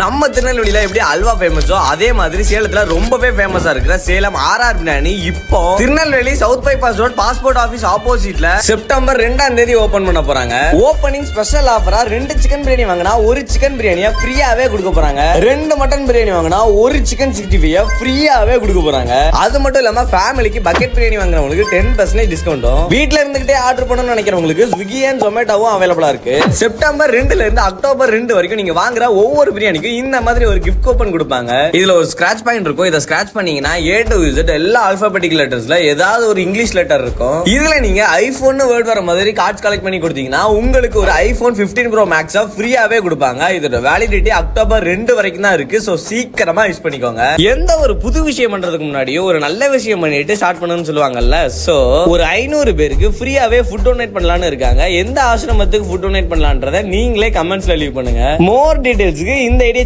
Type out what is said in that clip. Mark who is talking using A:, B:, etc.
A: நம்ம திருநெல்வேலியில எப்படி அல்வா ஃபேமஸோ அதே மாதிரி சேலத்துல ரொம்பவே ஃபேமஸா இருக்கிற சேலம் ஆர்ஆர் பிரியாணி இப்போ Tirunelveli south bypass road passport office ஆப்போசிட்ல செப்டம்பர் 2ஆம் தேதி ஓபன் பண்ண போறாங்க. ஓபனிங் ஸ்பெஷல் ஆஃபரா 2 சிக்கன் பிரியாணி வாங்கினா 1 சிக்கன் பிரியாணியா ஃப்ரீயாவே கொடுக்க போறாங்க. 2 மட்டன் பிரியாணி வாங்கினா 1 சிக்கன் 65 ஃப்ரீயாவே கொடுக்க போறாங்க. அது மட்டும் இல்லாம ஃபேமிலிக்கு பக்கெட் பிரியாணி வாங்குறவங்களுக்கு 10% டிஸ்கவுண்டும், வீட்ல இருந்துகிட்டே ஆர்டர் பண்ணணும்னு நினைக்கிறவங்களுக்கு ஸ்விக்கி அண்ட் ஜொமேட்டோவும் அவைலபிளா இருக்கு. செப்டம்பர் 2ல இருந்து அக்டோபர் 2 வரைக்கும் நீங்க வாங்குற ஒவ்வொரு பிரியாணிக்கும் இந்த மாதிரி ஒரு கிஃப்ட் கூப்பன் கொடுப்பாங்க. இதுல ஒரு ஸ்கிராட்ச் பாயிண்ட் இருக்கும். இத ஸ்கிராட்ச் பண்ணீங்கன்னா A to Z எல்லா ஆல்பாபெட்டிக் லெட்டர்ஸ்ல ஏதாவது ஒரு இங்கிலீஷ் லெட்டர் இருக்கும். இதுல நீங்க ஐபோன் வேர்ட் வர மாதிரி கார்ட்ஸ் கலெக்ட் பண்ணி கொடுத்தீங்கன்னா உங்களுக்கு ஒரு ஐபோன் 15 Pro Max ஃப்ரீயாவே கொடுப்பாங்க. இதோட வேலிடிட்டி அக்டோபர் 2 வரைக்கும் தான் இருக்கு. சோ சீக்கிரமா யூஸ் பண்ணிக்கோங்க. எந்த ஒரு புது விஷயம் பண்றதுக்கு முன்னாடியோ ஒரு நல்ல விஷயம் பண்ணிட்டு ஸ்டார்ட் பண்ணணும்னு சொல்லுவாங்கல்ல. சோ ஒரு 500 பேருக்கு ஃப்ரீயாவே ஃபுட் டொனேட் பண்ணலாம்னு இருக்காங்க. எந்த ஆசிரமத்துக்கு ஃபுட் டொனேட் பண்ணலாம்ன்றத நீங்களே கமெண்ட்ஸ்ல லீவ் பண்ணுங்க. மோர் டீடைல்ஸ்க்கு இந்த